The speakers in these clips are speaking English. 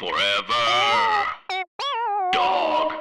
Forever. Dog.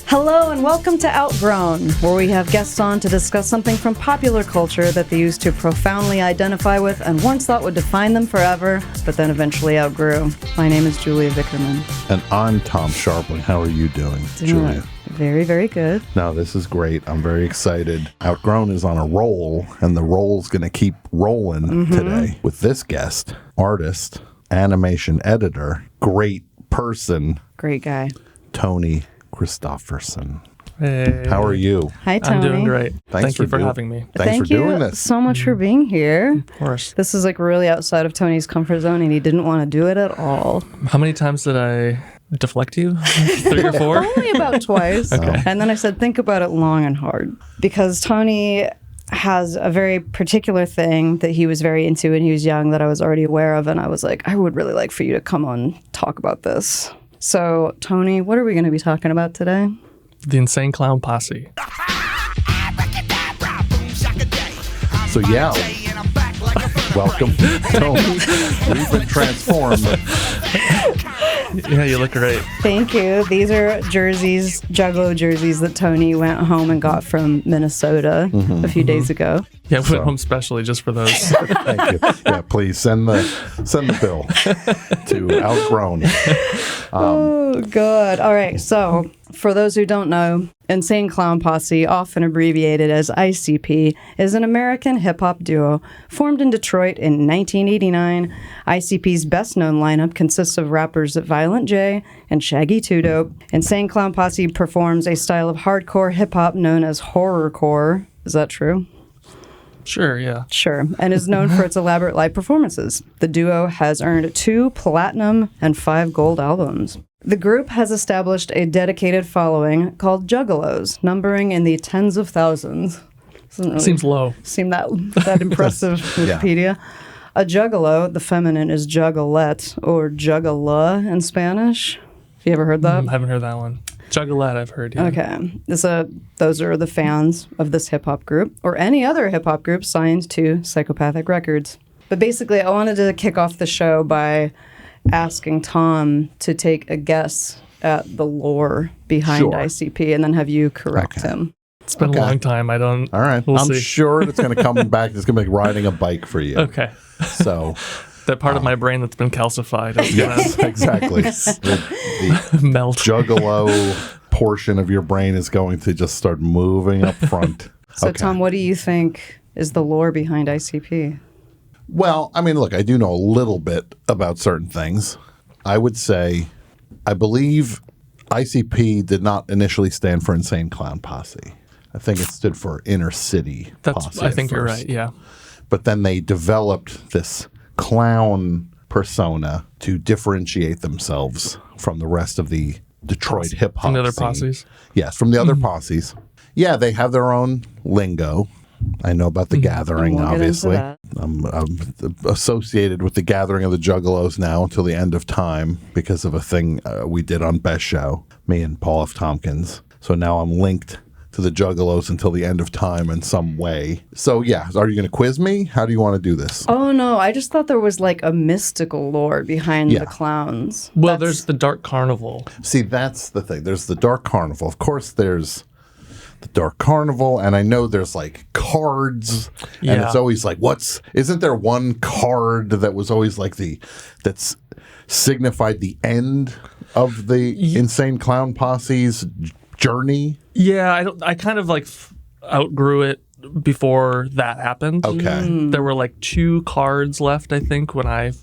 Hello and welcome to Outgrown, where we have guests on to discuss something from popular culture that they used to profoundly identify with and once thought would define them forever, but then eventually outgrew. My name is Julia Vickerman. And I'm Tom Sharpling. How are you doing, Julia? Very, very good. No, this is great. I'm very excited. Outgrown is on a roll, and the roll's going to keep rolling today with this guest, artist, animation editor, great person, Great guy. Tony Christopherson. Hey. How are you? Hi, Tony. I'm doing great. Thank you for doing- having me. Thanks for doing this. so much for being here. Of course. This is like really outside of Tony's comfort zone, and he didn't want to do it at all. How many times did I deflect you? 3 or 4? Only about twice. Okay. And then I said, think about it long and hard. Because Tony has a very particular thing that he was very into when he was young that I was already aware of. And I was like, I would really like for you to come on and talk about this. So, Tony, what are we going to be talking about today? The Insane Clown Posse. So, yeah, welcome, Tony. We've been transformed. Yeah, you look great. Thank you. These are jerseys, juggalo jerseys that Tony went home and got from Minnesota a few days ago. Yeah, we went home specially just for those. Thank you. Yeah, please send the bill to Outgrown. Oh, God. All right. So, for those who don't know, Insane Clown Posse, often abbreviated as ICP, is an American hip-hop duo formed in Detroit in 1989. ICP's best-known lineup consists of rappers Violent J and Shaggy 2 Dope. Insane Clown Posse performs a style of hardcore hip-hop known as horrorcore. Is that true? Sure, yeah. Sure, and is known for its elaborate live performances. The duo has earned 2 platinum and 5 gold albums. The group has established a dedicated following called juggalos, numbering in the tens of thousands. Doesn't really Seems low. seem that impressive, Wikipedia. A juggalo, the feminine is juggalette, or juggala in Spanish. Have you ever heard that? Haven't heard that one. Juggalette, I've heard, yeah. Okay. Those are the fans of this hip-hop group, or any other hip-hop group signed to Psychopathic Records. But basically, I wanted to kick off the show by asking Tom to take a guess at the lore behind Sure. ICP, and then have you correct Okay. him. It's been a long time. I don't... All right. We'll I'm see. sure it's going to come back. It's going to be like riding a bike for you. Okay. So, That part of my brain that's been calcified is going yes, exactly. The to melt. juggalo portion of your brain is going to just start moving up front. So, Okay. Tom, what do you think is the lore behind ICP? Well, I mean, look, I do know a little bit about certain things. I would say, I believe ICP did not initially stand for Insane Clown Posse. I think it stood for Inner City Posse. I think at you're first. right, yeah. But then they developed this clown persona to differentiate themselves from the rest of the Detroit hip hop From the other scene. posses. Yes, from the other posses. Yeah, they have their own lingo. I know about the gathering, We'll get into obviously. that. I'm associated with the gathering of the Juggalos now until the end of time because of a thing we did on Best Show, me and Paul F. Tompkins. So now I'm linked to the Juggalos until the end of time in some way. So yeah, are you going to quiz me? How do you want to do this? Oh, no, I just thought there was like a mystical lore behind Yeah. the clowns. Well, That's- there's the Dark Carnival. See, that's the thing. There's the Dark Carnival. Of course, there's the Dark Carnival, and I know there's like cards, and Yeah. it's always like, isn't there one card that was always like that's signified the end of the Insane Clown Posse's journey? Yeah, I kind of like outgrew it before that happened. Okay. There were like 2 cards left, I think, when I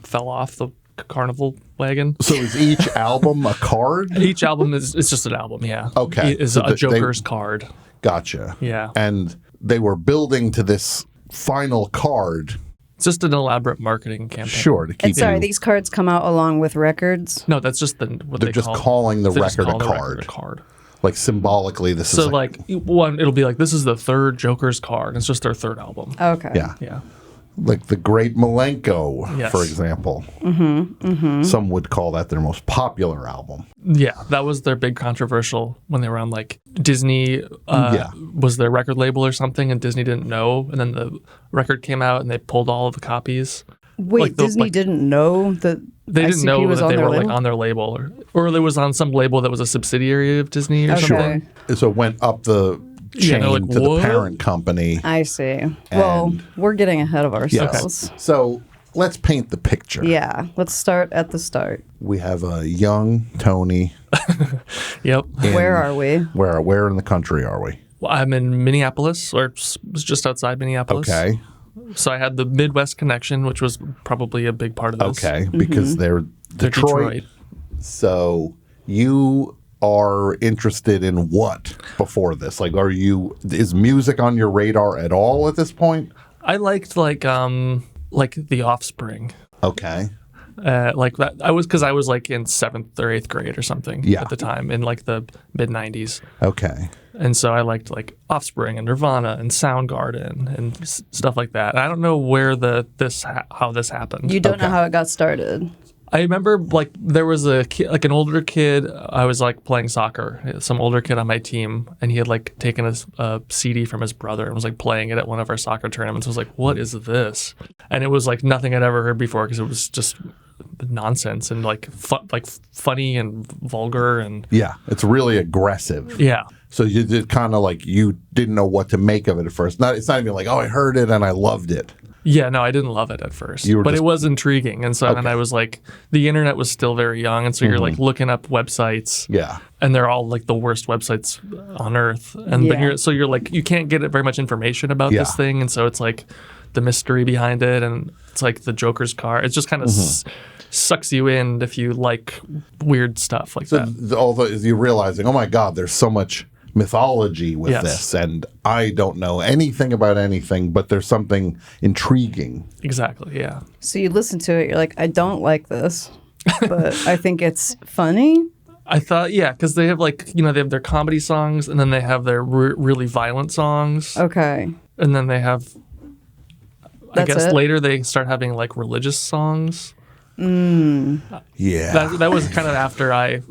fell off the carnival wagon. So is each album a card? Each album is just an album, yeah. Okay. Is So a Joker's card. Gotcha. Yeah. And they were building to this final card, It's just an elaborate marketing campaign. sure, to keep And sorry, you. these cards come out along with records. No, that's just what They're they just call calling the they just record a call the card. record a card. Like symbolically, this So is like one, it'll be like this is the 3rd Joker's card. It's just their 3rd album. Okay. yeah. Yeah. Like the Great Malenko, Yes. for example. Some would call that their most popular album. Yeah, that was their big controversial when they were on like Disney Yeah. was their record label or something, and Disney didn't know, and then the record came out and they pulled all of the copies. Wait, like Disney didn't know that they didn't ICP know was that on they their were label? like on their label, or it was on some label that was a subsidiary of Disney or Okay. something. So it went up the chain they're like, to "What?" the parent company. I see. Well, we're getting ahead of ourselves. So let's paint the picture. Yeah, let's start at the start. We have a young Tony. Yep. Where are we? Where in the country are we? Well, I'm in Minneapolis, or was just outside Minneapolis. Okay. So I had the Midwest connection, which was probably a big part of this. Okay. Because they're They're Detroit. So you are interested in what before this? Like, is music on your radar at all at this point? I liked like The Offspring. Okay. Like that, because I was like in 7th or 8th grade or something Yeah. at the time in like the mid 90s. Okay. And so I liked like Offspring and Nirvana and Soundgarden and stuff like that. I don't know where how this happened. You don't know how it got started. I remember like there was a kid, like an older kid. I was like playing soccer, some older kid on my team, and he had like taken a CD from his brother and was like playing it at one of our soccer tournaments. I was like, "What is this?" And it was like nothing I'd ever heard before because it was just nonsense and like funny and vulgar and Yeah. It's really aggressive. yeah. So you did kind of like you didn't know what to make of it at first. It's not even like, oh, I heard it and I loved it. Yeah, no, I didn't love it at first, You were but just- it was intriguing. And so then I was like, the internet was still very young, and so you're like looking up websites, Yeah. and they're all like the worst websites on earth. And but Yeah. you're like, you can't get very much information about Yeah. this thing, and so it's like the mystery behind it, and it's like the Joker's car. It just kind of sucks you in if you like weird stuff like So that. you're realizing, oh my God, there's so much mythology with Yes. this, and I don't know anything about anything, but there's something intriguing. Exactly, yeah. So you listen to it, you're like, I don't like this, but I think it's funny. I thought, yeah, because they have like, they have their comedy songs, and then they have their really violent songs, Okay. and then they have, I That's guess it? later they start having like religious songs. Yeah. That was kind of after I,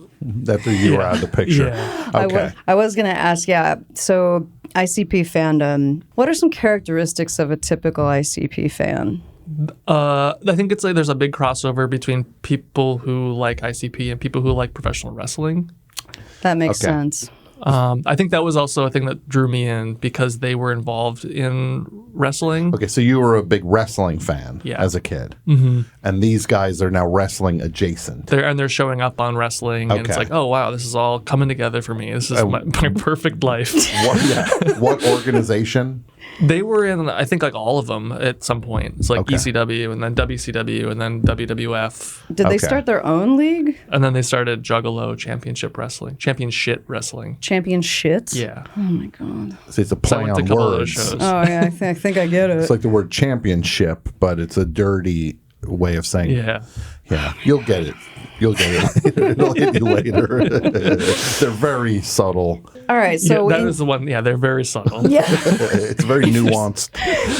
After you were out of the picture. yeah. Okay. I was going to ask, so ICP fandom, what are some characteristics of a typical ICP fan? I think it's like there's a big crossover between people who like ICP and people who like professional wrestling. That makes Okay. sense. I think that was also a thing that drew me in because they were involved in wrestling. Okay, so you were a big wrestling fan Yeah. as a kid. Mm-hmm. And these guys are now wrestling adjacent. They're showing up on wrestling, and it's Okay. like, oh wow, this is all coming together for me. This is my perfect life. What organization? They were in, I think, like all of them at some point. It's like Okay. ECW, and then WCW, and then WWF, Did they Okay. start their own league? and then they started Juggalo Championship Wrestling. Champion shit? Yeah. Oh my God. So it's a So I play went to a on couple of those words. shows. Oh yeah, I think I get it. It's like the word championship, but it's a dirty way of saying Yeah. Yeah, you'll get it. You'll get it later. It'll hit you later. They're very subtle. All right, so That is the one. Yeah, they're very subtle. yeah, It's very nuanced.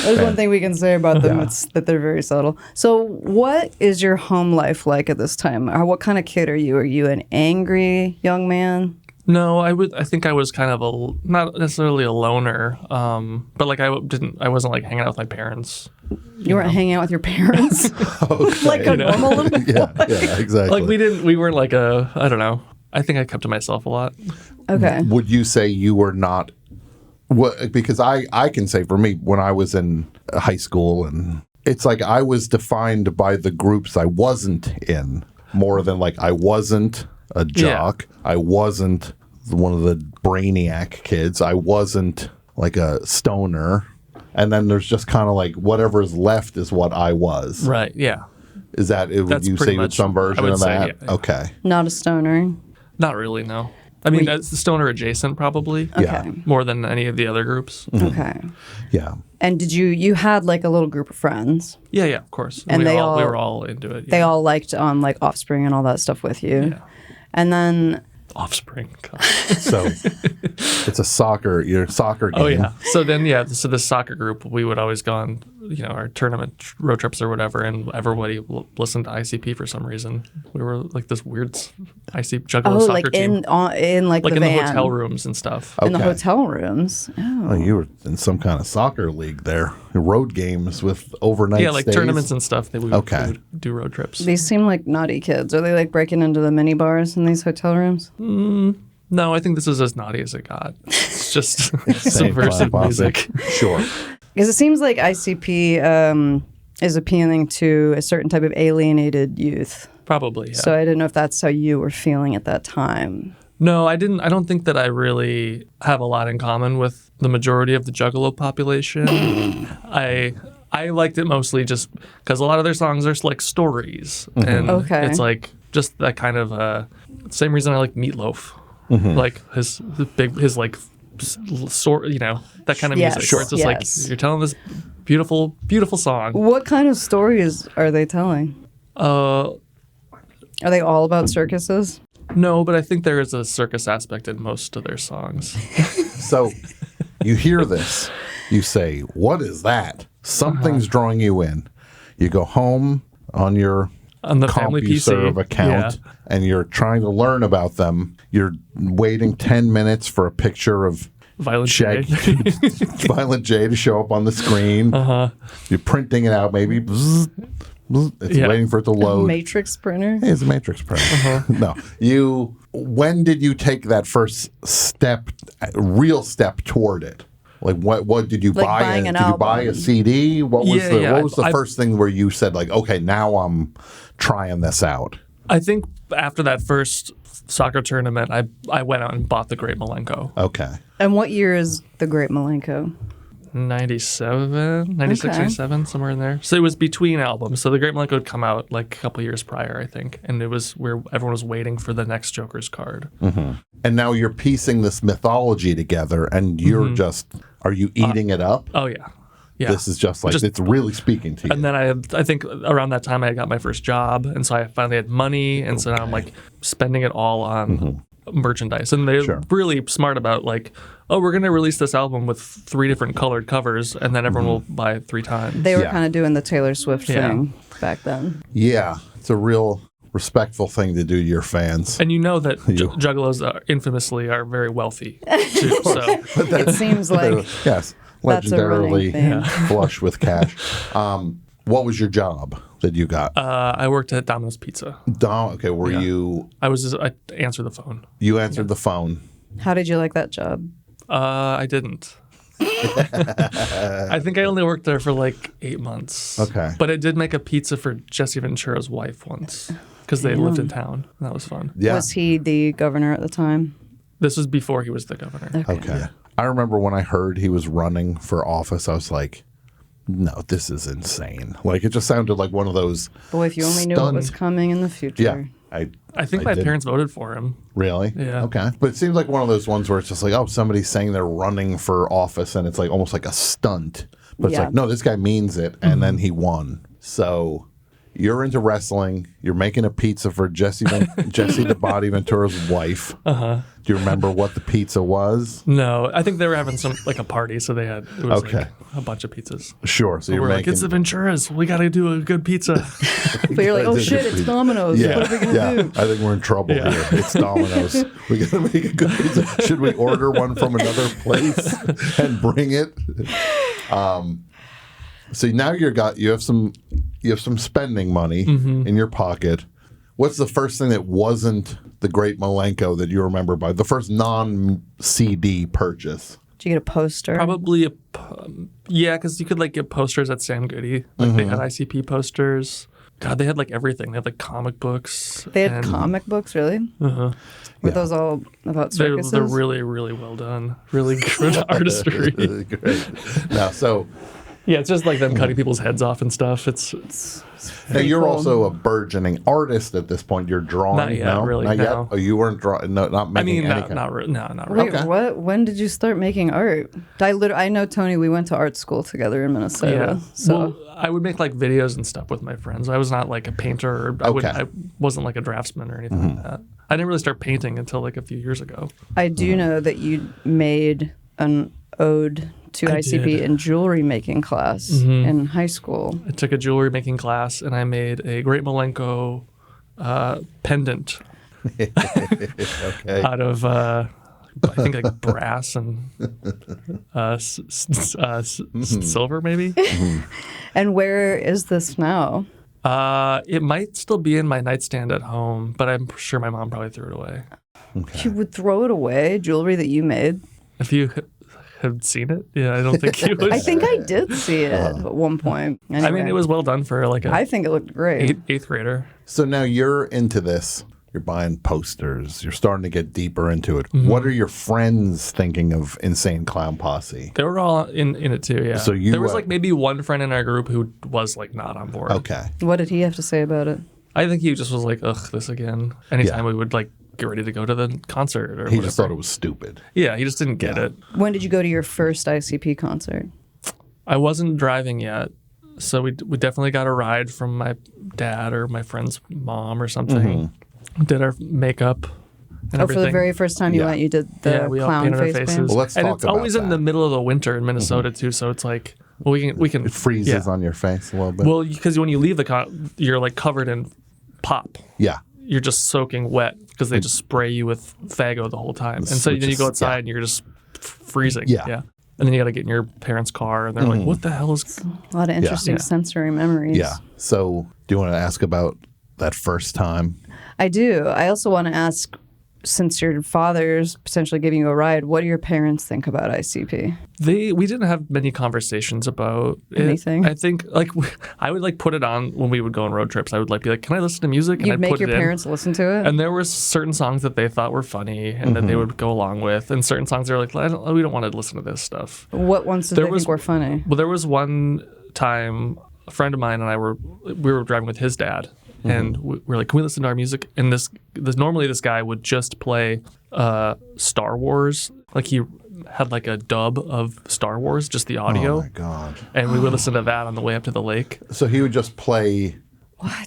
there's one thing we can say about them. It's that they're very subtle. So, what is your home life like at this time? What kind of kid are you? Are you an angry young man? No, I think I was kind of not necessarily a loner, but like I wasn't like hanging out with my parents. You weren't hanging out with your parents like a normal little boy. Yeah, exactly. Like we weren't like I don't know. I think I kept to myself a lot. Okay. Would you say you were not? What? Because I can say for me, when I was in high school, and it's like I was defined by the groups I wasn't in more than like I wasn't a jock. I wasn't one of the brainiac kids. I wasn't like a stoner. And then there's just kind of like whatever's left is what I was. Right. Yeah. Is that, would That's you pretty say with much- some I version would of say, that? yeah. Okay. Not a stoner. Not really. No. I mean, that's the stoner adjacent probably. Yeah. Okay. More than any of the other groups. Okay. Yeah. And did you had like a little group of friends? Yeah. Yeah. Of course. And we they we all- were all into it. They yeah. all liked like Offspring and all that stuff with you. Yeah. And then Offspring. God. So it's a soccer game. Oh yeah. So then so the soccer group we would always go on our tournament road trips or whatever, and everybody listened to ICP for some reason. We were like this weird ICP juggalo soccer like team. in like the in van. the hotel rooms and stuff. In the Okay. hotel rooms. Oh, you were in some kind of soccer league there. Road games with overnight Yeah, like stays. tournaments and stuff. We would do road trips. These seem like naughty kids. Are they like breaking into the mini bars in these hotel rooms? No, I think this is as naughty as it got. It's just Insane Clown subversive Posse. music. Sure. Because it seems like ICP is appealing to a certain type of alienated youth. Probably, yeah. So I didn't know if that's how you were feeling at that time. No, I didn't. I don't think that I really have a lot in common with the majority of the Juggalo population. I liked it mostly just because a lot of their songs are like stories, and it's like just that kind of same reason I like Meatloaf, like his like sort, that kind of music. Where it's just like you're telling this beautiful, beautiful song. What kind of stories are they telling? Are they all about circuses? No, but I think there is a circus aspect in most of their songs. So you hear this, you say, "What is that?" Something's drawing you in. You go home on your the family PC CompuServe account, and you're trying to learn about them. You're waiting 10 minutes for a picture of Violent J. Violent J to show up on the screen. You're printing it out, maybe. Bzz, bzz, it's waiting for it to load. Matrix printer? Hey, it's a matrix printer. No. When did you take that first step, real step toward it? Like what did you Like buy? buying an Did you buy a album. CD? What was what was the I first thing where you said like, okay, now I'm trying this out? I think after that first soccer tournament, I went out and bought the Great Malenko. Okay. And what year is the Great Malenko? 96, 97, somewhere in there. So it was between albums. So the Great Malenko had come out like a couple years prior, I think. And it was where everyone was waiting for the next Joker's card. And now you're piecing this mythology together, and you're are you eating it up? Oh, yeah. Yeah. This is just like, it's really speaking to you. And then I think around that time I got my first job. And so I finally had money. And so now I'm like spending it all on merchandise. And they're really smart about like, oh, we're going to release this album with 3 different colored covers, and then everyone will buy it 3 times. They were kind of doing the Taylor Swift thing back then. Yeah. It's a real respectful thing to do to your fans. And you know that Juggalos infamously are very wealthy, too. So It seems like Yes. that's a running Legendarily thing. flush with cash. What was your job that you got? I worked at Domino's Pizza. Okay, were you I answered the phone. you answered the phone? How did you like that job? I didn't. I think I only worked there for like 8 months. Okay. But I did make a pizza for Jesse Ventura's wife once because they lived in town. And that was fun. Yeah. Was he the governor at the time? This was before he was the governor. Okay. I remember when I heard he was running for office, I was like, no, this is insane. Like, it just sounded like one of those. Boy, if you only knew what was coming in the future. Yeah. I think my parents voted for him. Really? Yeah. Okay. But it seems like one of those ones where it's just like, oh, somebody's saying they're running for office, and it's like almost like a stunt. But it's like, no, this guy means it, and then he won. So you're into wrestling. You're making a pizza for Jesse the Body Ventura's wife. Do you remember what the pizza was? No, I think they were having like a party, so it was like a bunch of pizzas. Sure. So you're We're making. like, it's the Venturas. We got to do a good pizza. But you're like, oh shit, it's Domino's. Yeah, What are we going to do? I think we're in trouble here. It's Domino's. We got to make a good pizza. Should we order one from another place and bring it? So now you have some spending money in your pocket. What's the first thing that wasn't the Great Malenko that you remember by the first non-CD purchase? Did you get a poster? Probably because you could like get posters at Sam Goody. Like they had ICP posters. God, they had like everything. They had like comic books. They had comic books, really? Were those all about circuses? They're really, really well done. Really good artistry. Great. Now, so Yeah, it's just like them cutting people's heads off and stuff. It's now you're cool. also a burgeoning artist at this point. You're drawing. Not yet, no? really, Not no. yet. Oh, you weren't drawing. No, not making any kind. not really. Wait, Okay. what? When did you start making art? I know, Tony, we went to art school together in Minnesota. Yeah. So Well, I would make like videos and stuff with my friends. I was not like a painter. Or I wasn't like a draftsman or anything like that. I didn't really start painting until like a few years ago. I do know that you made an ode to I ICP did. in jewelry making class in high school. I took a jewelry making class and I made a Great Malenko pendant Okay. out of I think like brass and silver maybe. And where is this now? It might still be in my nightstand at home, but I'm sure my mom probably threw it away. You would throw it away, jewelry that you made? If you have seen it, yeah, I don't think you would. I think I did see it at one point. Anyway, I mean, it was well done for like a I think it looked great. eighth grader. So now you're into this. You're buying posters. You're starting to get deeper into it. What are your friends thinking of Insane Clown Posse? They were all in it too, yeah. So you, there was like maybe one friend in our group who was like not on board. Okay. What did he have to say about it? I think he just was like, ugh, this again. Anytime we would like get ready to go to the concert or He whatever. just thought it was stupid. Yeah, he just didn't get it. When did you go to your first ICP concert? I wasn't driving yet, so we definitely got a ride from my dad or my friend's mom or something. Did our makeup and everything. For the very first time you Yeah. went, you did the we all clown painted our face faces. paint? Well, let's and talk it's about always in that. the middle of the winter in Minnesota too, so it's like, well, we can It freezes yeah. on your face a little bit. Well, because when you leave you're like covered in pop. yeah. You're just soaking wet because they just spray you with Faygo the whole time. And so Which then you is- go outside and you're just freezing. Yeah. And then you got to get in your parents' car and they're like, what the hell is... A lot of interesting Yeah. sensory memories. Yeah. So do you want to ask about that first time? I do. I also want to ask, since your father's potentially giving you a ride, what do your parents think about ICP? We didn't have many conversations about it. Anything? I think like I would like put it on when we would go on road trips. I would like be like, can I listen to music? And You'd I'd make put your it in. parents listen to it? And there were certain songs that they thought were funny and that they would go along with, and certain songs they were like, we don't want to listen to this stuff. What ones did There they was- think were funny? Well, there was one time a friend of mine and I we were driving with his dad, and we were like, can we listen to our music? And this normally this guy would just play Star Wars, like he had like a dub of Star Wars, just the audio, Oh my God. and we would listen to that on the way up to the lake. So he would just play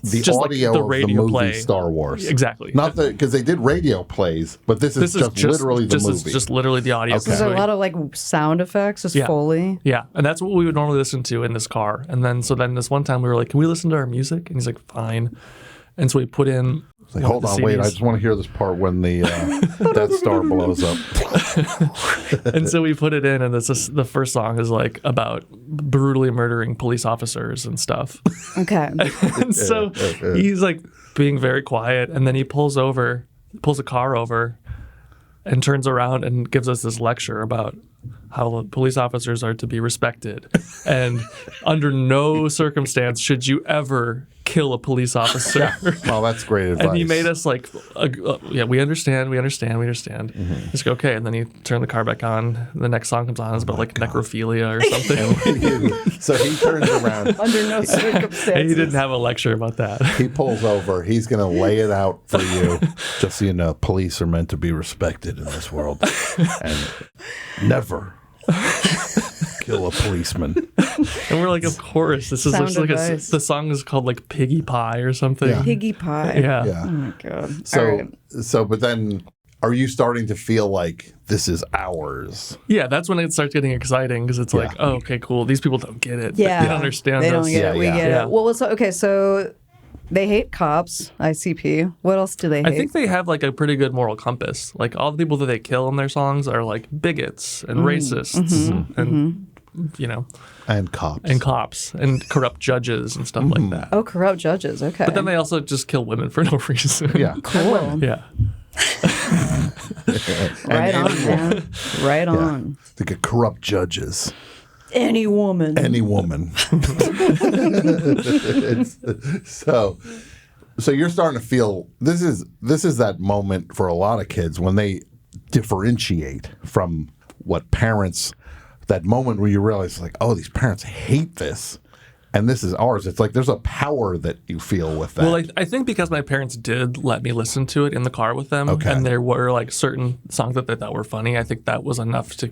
the Just like audio the of the radio movie play. Star Wars. Exactly. Not because they did radio plays, but this is just literally the movie. This is just literally the audio. Okay. There's a Basically. lot of like sound effects, just Yeah. Foley. Yeah, and that's what we would normally listen to in this car. And then this one time we were like, can we listen to our music? And he's like, fine. And so we put in. It's like, one hold of the on, wait! I CDs. just want to hear this part when the Death Star blows up. And so we put it in, and the first song is like about brutally murdering police officers and stuff. Okay. And so he's like being very quiet, and then he pulls a car over and turns around and gives us this lecture about how police officers are to be respected, and under no circumstance should you ever kill a police officer. Well, that's great advice. And he made us like, yeah, we understand. Just go, okay. And then he turned the car back on. The next song comes on. It's about like necrophilia or something. So he turns around. Under no circumstances. And he didn't have a lecture about that. He pulls over. He's going to lay it out for you. Just so you know, police are meant to be respected in this world. And never kill a policeman. And we're like, of course. This is Sound just like advice. the song is called like Piggy Pie or something. Yeah. Piggy pie. Yeah. Yeah. Oh my God. So, All right. but then are you starting to feel like this is ours? Yeah, that's when it starts getting exciting because it's like, Yeah. oh, okay, cool. These people don't get it. Yeah. They don't understand They us. don't get Yeah, it. We yeah. get Yeah. it. Well, so they hate cops, ICP. What else do they hate? I think they have like a pretty good moral compass. Like all the people that they kill in their songs are like bigots and racists and you know, And cops. and cops and corrupt judges and stuff like that. Oh, corrupt judges. Okay. But then they also just kill women for no reason. Yeah. cool. Yeah. Right on, man. Right Yeah. on. They get corrupt judges. Any woman. Any woman. so you're starting to feel this is that moment for a lot of kids when they differentiate from what parents, that moment where you realize like, oh, these parents hate this and this is ours. It's like there's a power that you feel with that. Well, I think because my parents did let me listen to it in the car with them, Okay. and there were like certain songs that they thought were funny, I think that was enough to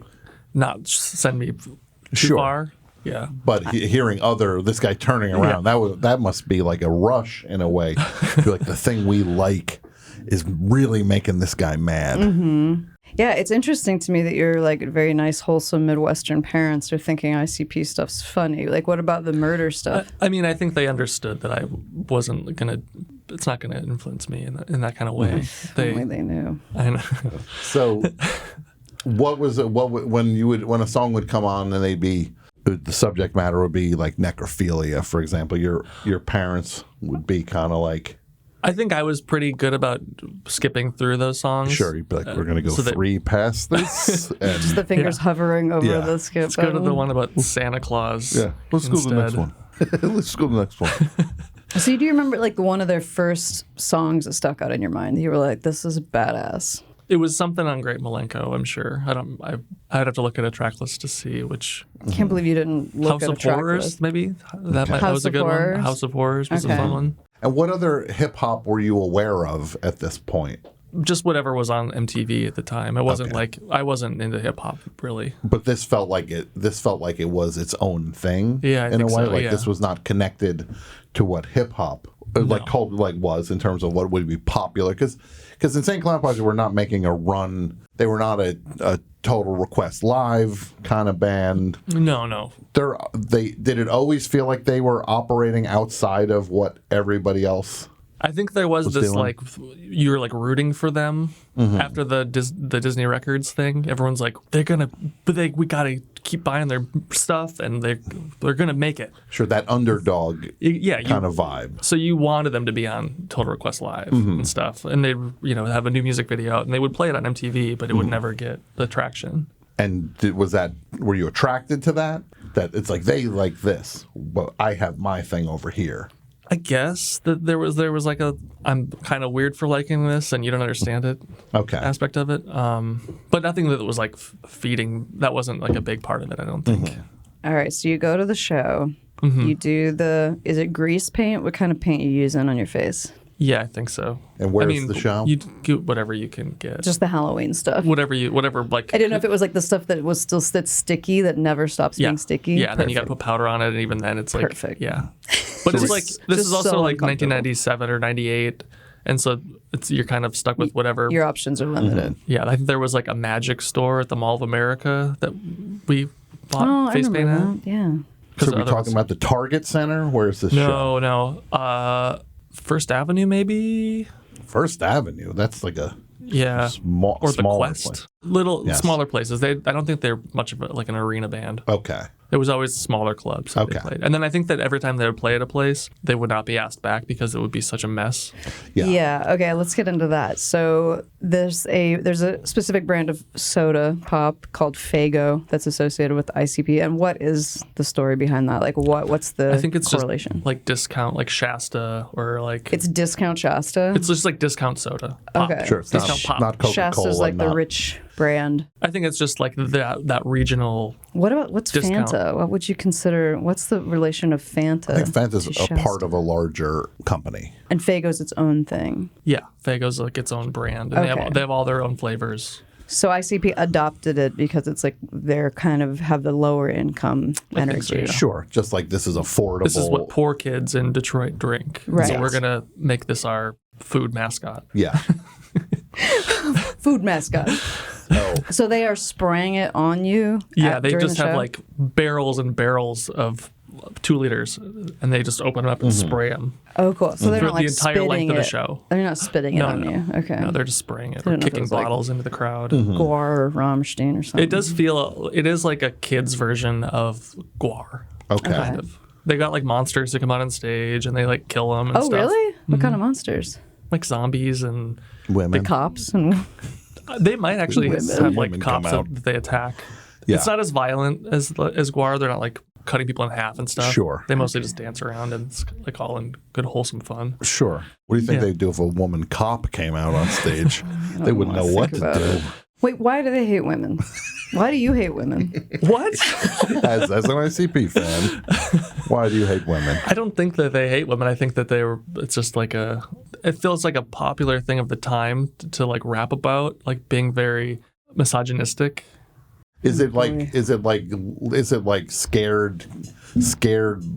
not send me too Sure. far. Yeah. But hearing this guy turning around, that must be like a rush in a way. Feel like the thing we like is really making this guy mad. Yeah, it's interesting to me that your like very nice, wholesome Midwestern parents are thinking ICP stuff's funny. Like, what about the murder stuff? I mean, I think they understood that I wasn't gonna. It's not gonna influence me in that kind of way. Only they knew. I know. So, what was it? When a song would come on and they'd be the subject matter would be like necrophilia, for example. Your parents would be kind of like. I think I was pretty good about skipping through those songs. Sure, you'd be like, we're going to go 3 past this. And Just the fingers hovering over the skip Let's go to the one about Santa Claus. Yeah, let's go to the next one. Let's go to the next one. So do you remember like one of their first songs that stuck out in your mind? You were like, this is badass. It was something on Great Malenko, I'm sure. I'd have to look at a track list to see which. I can't believe you didn't look House at a of track Horrors, list. maybe? That House was a of good Horrors? one. House of Horrors was a fun one. And what other hip hop were you aware of at this point? Just whatever was on MTV at the time. It wasn't I wasn't into hip hop really. But this felt like it. This felt like it was its own thing. Yeah, I in a think way. so, Like yeah. this was not connected to what hip hop was in terms of what would be popular. Because Insane Clown Posse were not making a run. They were not a Total Request Live kind of band. No. Did it always feel like they were operating outside of what everybody else? I think there was this feeling? like you were like rooting for them after the Disney Records thing. Everyone's like we gotta keep buying their stuff and they're gonna make it. Sure, that underdog kind of vibe. So you wanted them to be on Total Request Live and stuff, and they'd have a new music video out and they would play it on MTV, but it would never get the traction. And were you attracted to that? That it's like they like this, but I have my thing over here. I guess that there was like I'm kind of weird for liking this and you don't understand it aspect of it. But nothing that was like feeding. That wasn't like a big part of it, I don't think. All right, so you go to the show. You do is it grease paint? What kind of paint you using on your face? Yeah, I think so. And where's the show? You get whatever you can get. Just the Halloween stuff. Whatever like. I didn't know if it was like the stuff that was that's sticky that never stops being sticky. Yeah, and then you got to put powder on it, and even then it's like perfect. Yeah, but it's like this is also so like uncomfortable. 1997 or 98, and so you're kind of stuck with whatever. Your options are limited. Yeah, I think there was like a Magik store at the Mall of America that we bought face paint at. Yeah. So we're talking about the Target Center? Where's this show? No. First Avenue, maybe. First Avenue. That's like a or the smaller Quest. place. Smaller places. I don't think they're much of like an arena band. Okay. It was always smaller clubs that they played. And then I think that every time they would play at a place, they would not be asked back because it would be such a mess. Yeah. Okay, let's get into that. So there's a specific brand of soda pop called Faygo that's associated with ICP. And what is the story behind that? Like what's the I think it's correlation? just like discount, like Shasta or like... It's discount Shasta? It's just like discount soda. Pop. Okay. Sure, it's discount pop. not Coca-Cola. Shasta's like the rich brand. I think it's just like that regional... What's discount. Fanta? What would you consider? What's the relation of Fanta? I think Fanta's to a Shasta? part of a larger company. And Faygo's its own thing. Yeah, Faygo's like its own brand, and they have all their own flavors. So ICP adopted it because it's like they're kind of have the lower income energy. so, yeah. Sure, just like this is affordable. This is what poor kids in Detroit drink. Right. So we're gonna make this our food mascot. Yeah. Food mascot. So they are spraying it on you? Yeah, they during just the have show? like barrels and barrels of 2 liters, and they just open them up and spray them Oh, cool. So they're through not like the entire spitting length of the it. show. They're not spitting it on you. Okay. No, they're just spraying it I or didn't know if it kicking was like- bottles into the crowd. Guar or Rammstein or something. It does feel, it is like a kid's version of Guar. Okay. Kind of. They got like monsters that come out on stage and they like kill them and Oh, stuff. really? What kind of monsters? Like zombies and Women. The cops and they might actually have like Women cops come out. that they attack. Yeah. It's not as violent as Guar. They're not like cutting people in half and stuff. Sure. They mostly just dance around and it's like all in good wholesome fun. Sure. What do you think they'd do if a woman cop came out on stage? They wouldn't know what to do. Wait, why do they hate women? Why do you hate women? What? As an ICP fan, why do you hate women? I don't think that they hate women. I think that it's just like it feels like a popular thing of the time to like rap about, like being very misogynistic. Is it like scared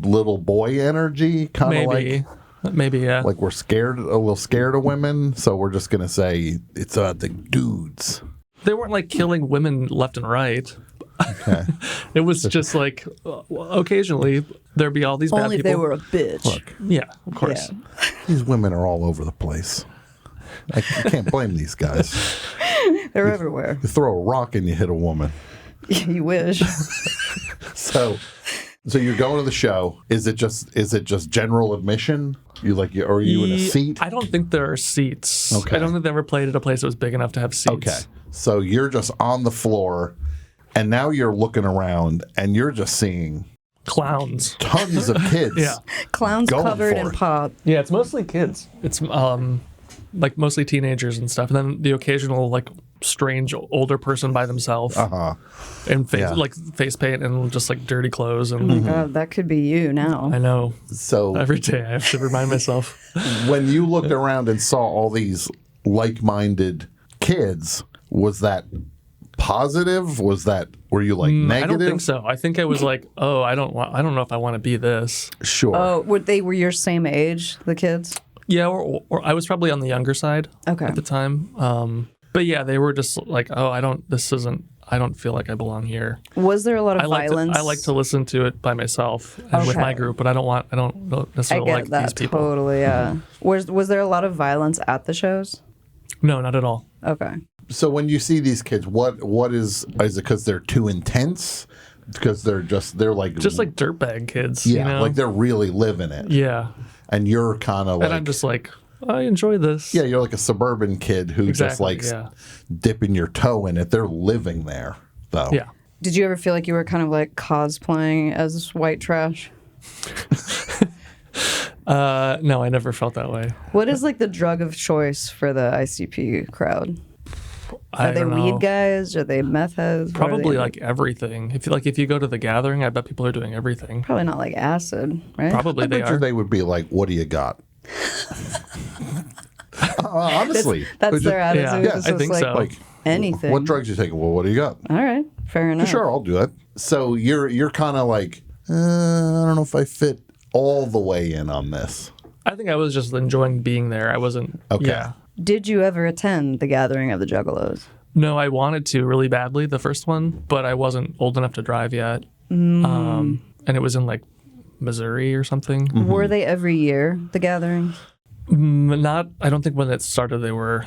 little boy energy? Kind of Maybe. like Maybe, yeah. Like we're scared, a little scared of women, so we're just gonna say it's the dudes. They weren't like killing women left and right. Okay. It was just like occasionally there'd be all these bad Only if people. they were a bitch. Look, Yeah, of course. Yeah. these women are all over the place. I can't blame these guys. They're everywhere. You throw a rock and you hit a woman. You wish. So you're going to the show. Is it just general admission? Or are you in a seat? I don't think there are seats. Okay. I don't think they ever played at a place that was big enough to have seats. Okay. So you're just on the floor, and now you're looking around, and you're just seeing Clowns. tons of kids. Yeah. Clowns Going covered for in it. pop. Yeah, it's mostly kids. It's like mostly teenagers and stuff. And then the occasional like strange older person by themselves and face paint and just like dirty clothes. And Oh my God, that could be you now. I know. So Every day I have to remind myself. when you looked around and saw all these like-minded kids, was that positive? Were you like negative? I don't think so. I think I was like, oh, I don't know if I want to be this. Sure. Oh, were your same age, the kids? Yeah, or I was probably on the younger side Okay. at the time. But yeah, they were just like, oh, I don't feel like I belong here. Was there a lot of I violence? like to listen to it by myself and with Okay. my group, but I don't I necessarily get like that these people. totally. Yeah. Was there a lot of violence at the shows? No, not at all. Okay. So when you see these kids, what is it because they're too intense? Because they're like dirtbag kids. yeah, you know? like they're really living it. Yeah. And you're kind of like, And I'm just like, I enjoy this. yeah, you're like a suburban kid who just Exactly, likes yeah. dipping dipping your toe in it. They're living there, though. Yeah. Did you ever feel like you were kind of like cosplaying as white trash? No, I never felt that way. What is like the drug of choice for the ICP crowd? I Are they don't know. weed guys? Are they meth heads? What are Probably they? like everything. If you go to the gathering, I bet people are doing everything. Probably not like acid, right? Probably I they bet you are. they would be like, "What do you got?" Honestly, That's They're their just- attitude. Yeah, It's I just think like, so. like anything. What drugs you taking? Well, what do you got? All right, fair enough. Sure, I'll do that. So you're kind of like, I don't know if I fit all the way in on this. I think I was just enjoying being there. I wasn't. Okay. Yeah. Did you ever attend the gathering of the Juggalos? No, I wanted to really badly, the first one, but I wasn't old enough to drive yet. And it was in like Missouri or something. Were they every year, the gatherings? I don't think when it started they were.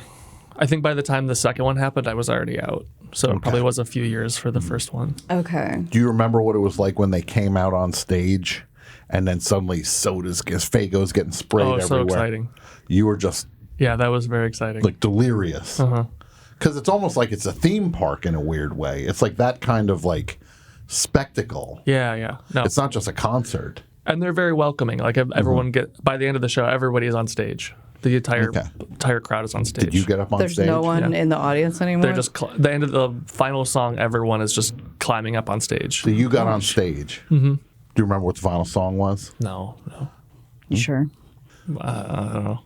I think by the time the second one happened, I was already out. So it probably was a few years for the first one. Okay. Do you remember what it was like when they came out on stage, and then suddenly Faygo's getting sprayed Oh, everywhere? so exciting. You were just Yeah, that was very exciting. like delirious. Because it's almost like it's a theme park in a weird way. It's like that kind of like spectacle. Yeah. No. It's not just a concert. And they're very welcoming. Like everyone by the end of the show, everybody is on stage. The entire crowd is on stage. Did you get up on There's stage? no one Yeah. in the audience anymore? They're just the end of the final song. Everyone is just climbing up on stage. So you got on stage. Mm-hmm. Do you remember what the final song was? No. You sure? I don't know.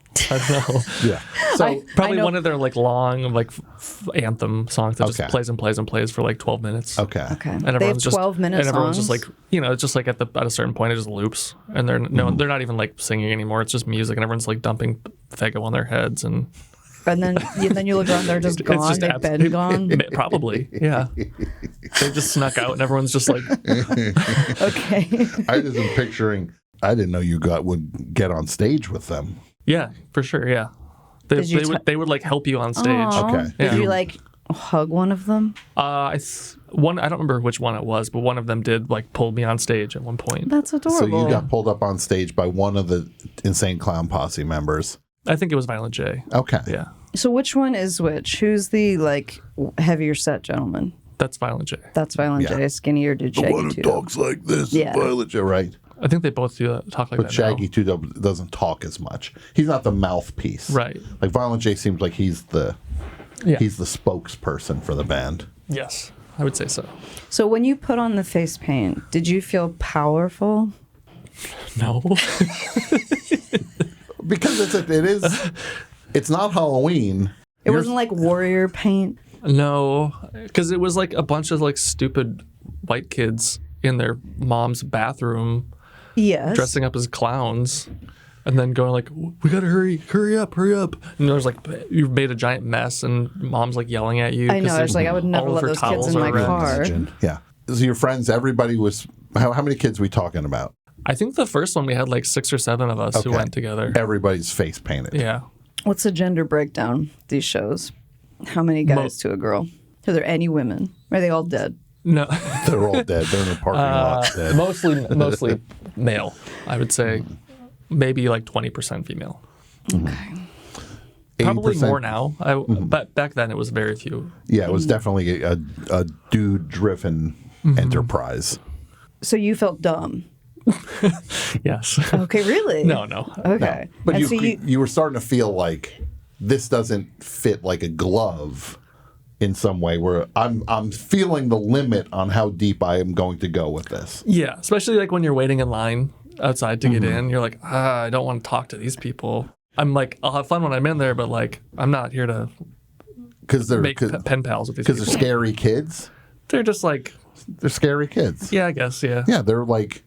Yeah. So Probably know- one of their like long like anthem songs that Okay. just plays and plays and plays for like 12 minutes. okay. Okay. And They have everyone's 12-minute and everyone's just songs? like it's just like at a certain point it just loops and they're not even like singing anymore. It's just music and everyone's like dumping Faygo on their heads and And then you look around, they're just it's gone. just They've been gone. Probably, yeah. They just snuck out and everyone's just like, Okay. I just am picturing. I didn't know you would get on stage with them. yeah, for sure, yeah. They, Did you they would like help you on stage. Aw. Okay. Did Yeah. you like hug one of them? I don't remember which one it was, but one of them did like pull me on stage at one point. That's So adorable. you got pulled up on stage by one of the Insane Clown Posse members. I think it was Violent J. Okay. Yeah, So which one is which? Who's the like heavier set gentleman? that's Violent J. That's Violent Yeah. J. Skinnier dude The Shaggy one who too. talks like this, Yeah. Violet, you're right. I think they both do talk like But that Shaggy now. too doesn't talk as much. He's not the mouthpiece, Right. Like Violent J seems like he's the Yeah. spokesperson for the band. Yes, I would say so. So when you put on the face paint, did you feel powerful? No. Because it's not Halloween. It wasn't like warrior paint. No, because it was like a bunch of like stupid white kids in their mom's bathroom Yes. dressing up as clowns. and then going like, we gotta hurry up. And there's like, you've made a giant mess and mom's like yelling at you. I know. I was like, I would never all of let her those kids towels in are my red. car. Imagine. Yeah. So your friends, everybody was, how many kids we talking about? I think the first one we had like 6 or 7 of us who Okay. went together. Everybody's face painted. Yeah. What's the gender breakdown, these shows? How many guys to a girl? Are there any women? Are they all dead? No. They're all dead. They're in the parking lot dead. Mostly male, I would say. Maybe like 20% female. Probably 80%. more now. But back then it was very few. Yeah, it was definitely a dude-driven enterprise. So you felt dumb. Yes. Okay, really? No. Okay. But And so you were starting to feel like this doesn't fit like a glove in some way, where I'm feeling the limit on how deep I am going to go with this. Yeah, especially like when you're waiting in line outside to get in. You're like, I don't want to talk to these people. I'm like, I'll have fun when I'm in there, but like, I'm not here to Because they're make pen pals with these because people. they're scary kids. They're just like, They're scary kids. yeah, I guess, yeah. Yeah, they're like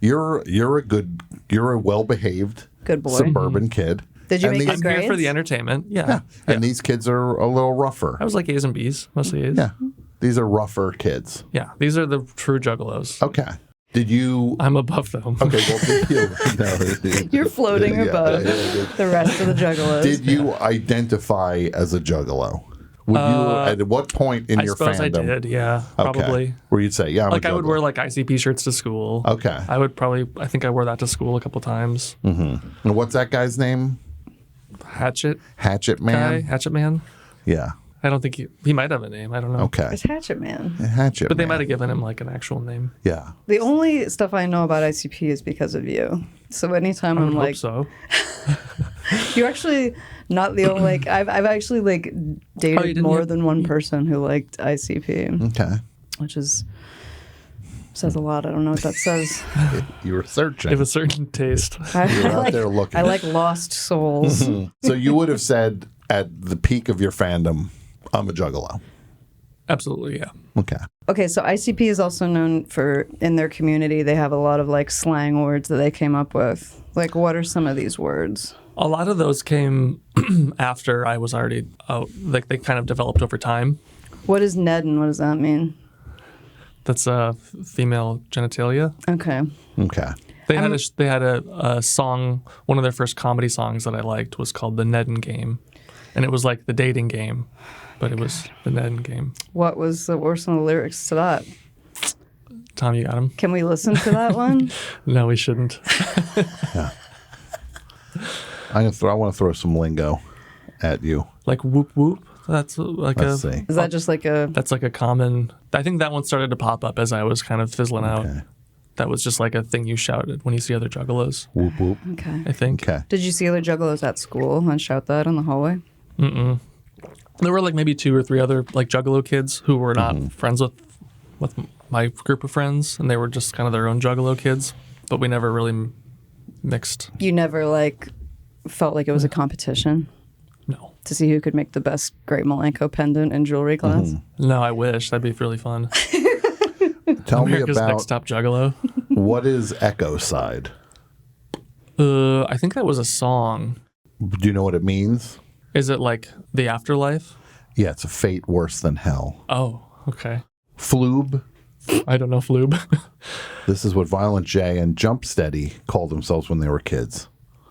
you're a well-behaved Good boy. suburban kid. Did you And make these- good I'm here for grades? the entertainment. Yeah. Yeah, and these kids are a little rougher. I was like A's and B's, mostly A's. Yeah, these are rougher kids. Yeah, these are the true juggalos. Okay. Did you? I'm above them. Okay, well, did you? No, You're floating Yeah, above yeah. the rest of the juggalos. Did you identify as a juggalo? Would you? At what point in I your suppose fandom? I did, yeah, Okay. probably. Where you'd say, "Yeah, I'm Like a I would juggalo." wear like ICP shirts to school. Okay. I think I wore that to school a couple times. And what's that guy's name? Hatchet Hatchet guy, Man. Hatchet Man. Yeah. I don't think he might have a name. I don't know. Okay. It's Hatchet Man. Hatchet. But they Man. might have given him like an actual name. Yeah. The only stuff I know about ICP is because of you. So anytime I I'm would like, hope so. you're actually not the only, like, I've actually like dated didn't more you- than one person who liked ICP, Okay. which says a lot. I don't know what that says. You were searching. Of a certain taste. I, You were I out like, there looking. I like lost souls. So you would have said at the peak of your fandom, I'm a juggalo. Absolutely, yeah. Okay. Okay, so ICP is also known for, in their community, they have a lot of like slang words that they came up with. Like, what are some of these words? A lot of those came after I was already out. Like they kind of developed over time. What is neden? What does that mean? That's female genitalia. Okay. Okay. They had a song. One of their first comedy songs that I liked was called "The Neden Game," and it was like the dating game, but it was the Neden Game. What were some of the lyrics to that? Tom, you got him? Can we listen to that one? No, we shouldn't. I want to throw some lingo at you. Like whoop whoop. That's like Let's see. Is that just like a... That's like a common. I think that one started to pop up as I was kind of fizzling out. Okay. That was just like a thing you shouted when you see other juggalos. Whoop whoop. Okay. I think. Okay. Did you see other juggalos at school and shout that in the hallway? There were like maybe 2 or 3 other like juggalo kids who were not friends with my group of friends, and they were just kind of their own juggalo kids. But we never really mixed. You never like felt like it was a competition No. to see who could make the best Great Malenko pendant in jewelry class? No, I wish that'd be really fun. Tell me America's about Next Top Juggalo. what is Echo Side? I think that was a song. Do you know what it means? Is it like the afterlife? Yeah, it's a fate worse than hell. Oh, okay. Floob. I don't know, Floob. This is what Violent J and Jump Steady called themselves when they were kids.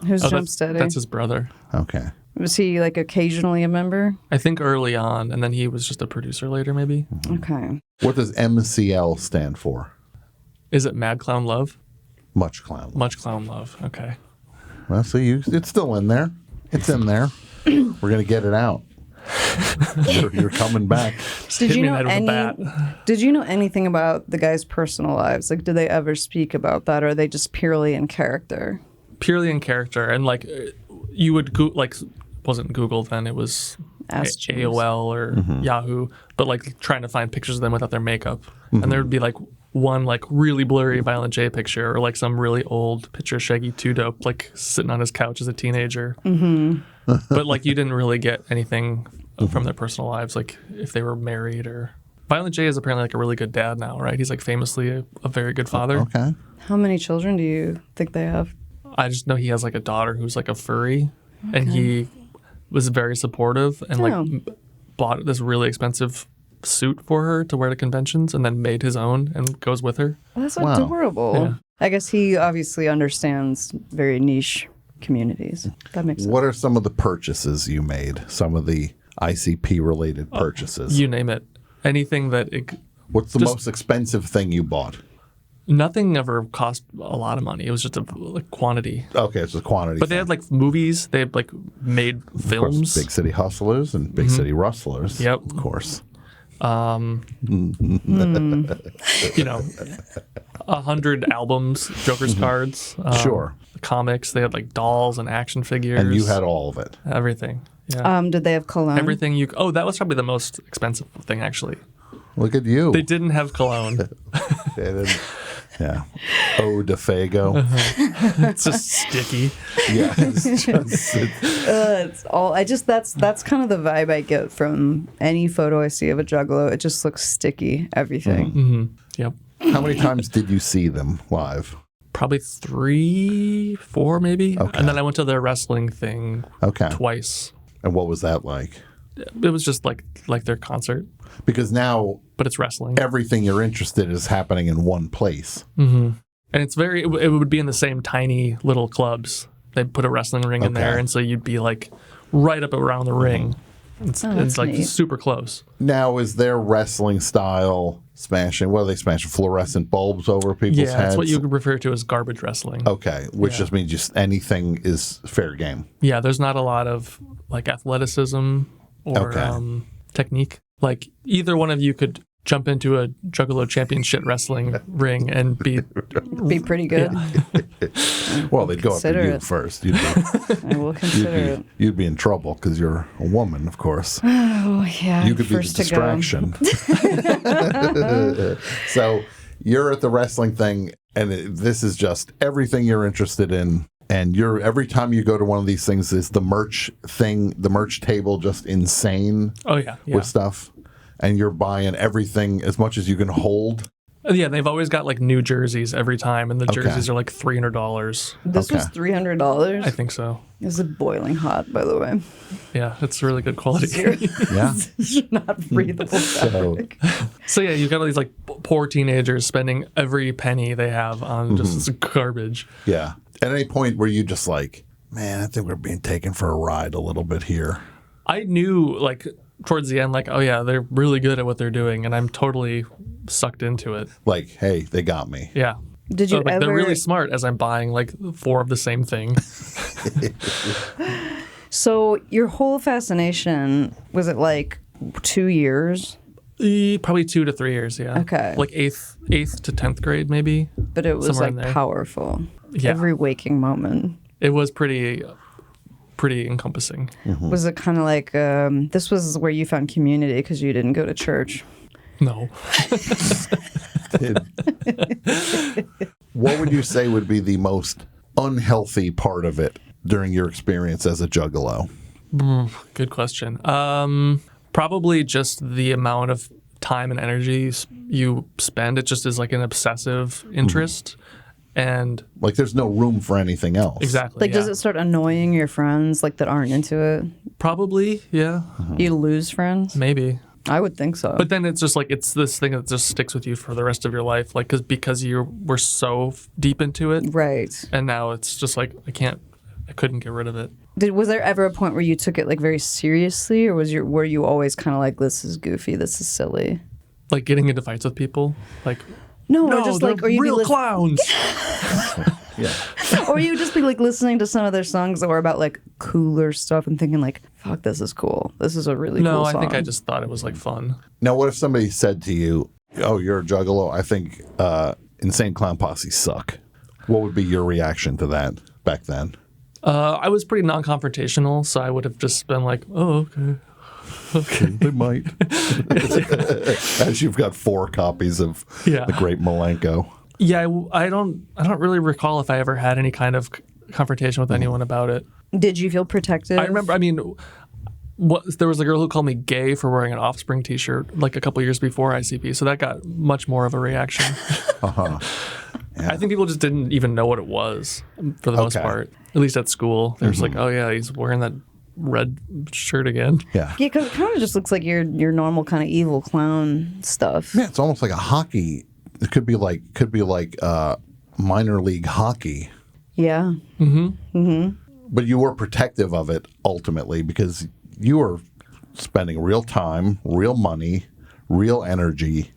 Who's Jump that's, Steady? that's his brother. Okay. Was he like occasionally a member? I think early on, and then he was just a producer later, maybe. Okay. What does MCL stand for? Is it Mad Clown Love? Much Clown. Much Clown Love. Okay. Well, see, it's still in there. It's in there. We're going to get it out. You're coming back. Did hit you me know in the head with a bat. Did you know anything about the guys' personal lives? Like, did they ever speak about that, or are they just purely in character? Purely in character, and like you would wasn't Google then, it was Ask Jeeves. AOL or Yahoo, but like trying to find pictures of them without their makeup, and there would be like one like really blurry Violent J picture, or like some really old picture of Shaggy 2 Dope like sitting on his couch as a teenager. But like you didn't really get anything from their personal lives, like if they were married or. Violent J is apparently like a really good dad now, right? He's like famously a very good father. Okay. How many children do you think they have? I just know he has like a daughter who's like a furry, and he was very supportive and like bought this really expensive suit for her to wear to conventions, and then made his own and goes with her. That's adorable. Yeah. I guess he obviously understands very niche communities. That makes sense. What are some of the purchases you made? Some of the ICP related purchases? You name it. Anything that What's the most expensive thing you bought? nothing ever cost a lot of money. It was just a quantity. Okay, it's a quantity. But they had like movies. They had like made films. Big City Hustlers and Big City Rustlers. Yep. Of course. You know, 100 albums, Joker's cards. Sure. Comics. They had like dolls and action figures. And you had all of it. everything. Yeah. Did they have cologne? Everything you. Oh, that was probably the most expensive thing actually. Look at you. They didn't have cologne. They didn't. Yeah. Ode to Faygo. It's just sticky. Yeah. It's all. That's kind of the vibe I get from any photo I see of a juggalo. It just looks sticky. Everything. Mm-hmm. Yep. How many times did you see them live? Probably 3, 4 maybe. Okay. And then I went to their wrestling thing twice. And what was that like? It was just like their concert, Because now but it's wrestling. everything you're interested in is happening in one place. Mm-hmm. And it's very, it would be in the same tiny little clubs. They'd put a wrestling ring in there, and so you'd be like right up around the ring. It's like neat. super close. Now, is their wrestling style smashing? What are they smashing? Fluorescent bulbs over people's heads? Yeah, that's what you would refer to as garbage wrestling. Okay, which just means just anything is fair game. Yeah, there's not a lot of like athleticism or technique. Like either one of you could jump into a Juggalo championship wrestling ring and be pretty good. Well, they'd go Consider after you it. first. I will consider it. You'd be in trouble because you're a woman, of course. Oh yeah. You could be the first to go. distraction. So you're at the wrestling thing, and this is just everything you're interested in. And every time you go to one of these things, is the merch thing, the merch table, just insane Oh yeah. with stuff. And you're buying everything as much as you can hold. Yeah, they've always got like new jerseys every time, and the jerseys are like $300. This was $300. I think so. This is boiling hot, by the way. Yeah, it's really good quality. Yeah. This is not breathable fabric. So yeah, you've got all these like poor teenagers spending every penny they have on just this garbage. Yeah. At any point where you just like, man, I think we're being taken for a ride a little bit here. I knew like towards the end, like, oh yeah, they're really good at what they're doing, and I'm totally sucked into it. Like, hey, they got me. Yeah. Did you So, like, ever? they're really smart as I'm buying like 4 of the same thing. So your whole fascination, was it like 2 years? Probably 2 to 3 years, yeah. Okay. Like 8th to 10th grade, maybe. But it was Somewhere in like there. powerful. Yeah. Every waking moment. It was pretty encompassing. Was it kind of like, this was where you found community because you didn't go to church? No. What would you say would be the most unhealthy part of it during your experience as a juggalo? Good question. Probably just the amount of time and energy you spend. It just is like an obsessive interest. And Like, there's no room for anything else. exactly. Like, yeah. does it start annoying your friends like that aren't into it? Probably, yeah. You lose friends? Maybe. I would think so. But then it's just like it's this thing that just sticks with you for the rest of your life, like because you were so deep into it, right. and now it's just like I couldn't get rid of it. Was there ever a point where you took it like very seriously, or were you always kind of like, this is goofy, this is silly? Like getting into fights with people, like No, or just like, or you real clowns. Yeah. or you just be like listening to some of their songs that were about like cooler stuff and thinking like, fuck, this is cool. This is a really No, cool I song. think I just thought it was like fun. Now, what if somebody said to you, oh, you're a juggalo, I think Insane Clown Posse suck. What would be your reaction to that back then? I was pretty non-confrontational, so I would have just been like, oh, okay. They might. As you've got 4 copies of Yeah. The Great Malenko. Yeah, I don't really recall if I ever had any kind of confrontation with anyone about it. Did you feel protective? I remember, there was a girl who called me gay for wearing an Offspring t-shirt like a couple years before ICP, so that got much more of a reaction. I think people just didn't even know what it was for the most part. At least at school, they're just like, "Oh yeah, he's wearing that red shirt again." Yeah. Yeah, because it kind of just looks like your normal kind of evil clown stuff. Yeah, it's almost like a hockey. It could be like minor league hockey. Yeah. But you were protective of it ultimately because you were spending real time, real money, real energy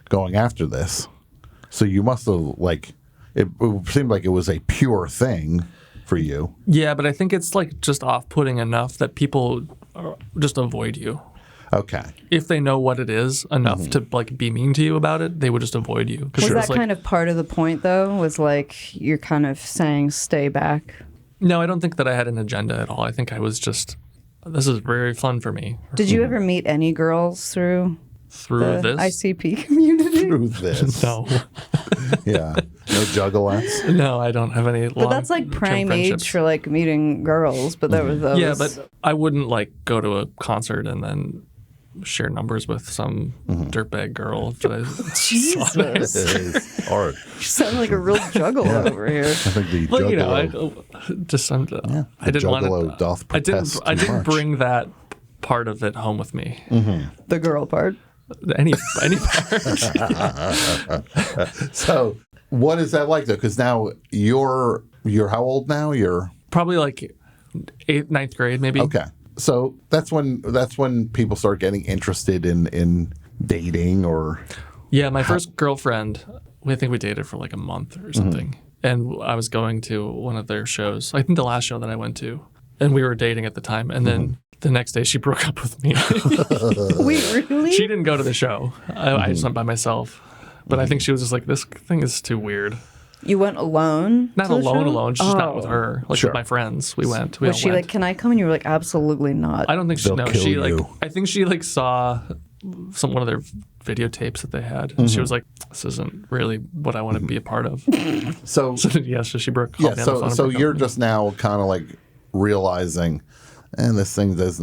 going after this. So you must have it seemed like it was a pure thing for you. Yeah, but I think it's like just off-putting enough that people just avoid you. Okay. If they know what it is enough to like be mean to you about it, they would just avoid you. Was that kind of part of the point though? Was like you're kind of saying stay back? No, I don't think that I had an agenda at all. I think I was just, this is very fun for me. Did you ever meet any girls through the this? ICP community? Through this. No. Yeah. No juggalettes? No, I don't have any But that's like prime age for like meeting girls. But that was Yeah, but I wouldn't like go to a concert and then share numbers with some dirtbag girl that I Jesus. It is hard. You sound like a real juggalo over here. I think the Well, juggalo, I didn't want juggalo doth I protest didn't too much. bring that part of it home with me. The girl part. Any part. So what is that like though? Because now you're how old now? You're Probably like 8th, 9th grade, maybe. okay. So that's when people start getting interested in dating or Yeah, my first girlfriend, I think we dated for like a month or something. And I was going to one of their shows. I think the last show that I went to. And we were dating at the time. And then the next day she broke up with me. Wait, really? She didn't go to the show. I just went by myself. But I think she was just like, this thing is too weird. You went alone? Not to the alone, show? alone. Just not with her. Like Sure. with my friends. We went. We Was all she went. like, can I come? And you were like, absolutely not. I don't think she. They'll No, kill she like. you. I think she like saw one of their videotapes that they had, and she was like, "This isn't really what I want to be a part of." so So yeah, so she broke. yeah. called me on the phone and So broke up you're with me. just now kind of like realizing, and this is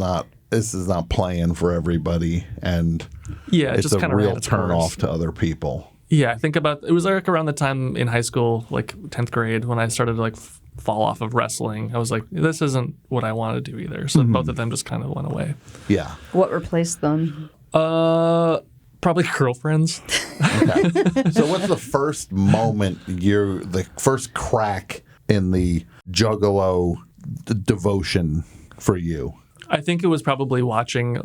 not playing for everybody, and Yeah, it it's just a kind of real turn off to other people. Yeah, I think about it was like around the time in high school, like 10th grade, when I started to like fall off of wrestling. I was like, this isn't what I want to do either. So both of them just kind of went away. Yeah. What replaced them? Probably girlfriends. Okay. So what's the first moment the first crack in the juggalo devotion for you? I think it was probably watching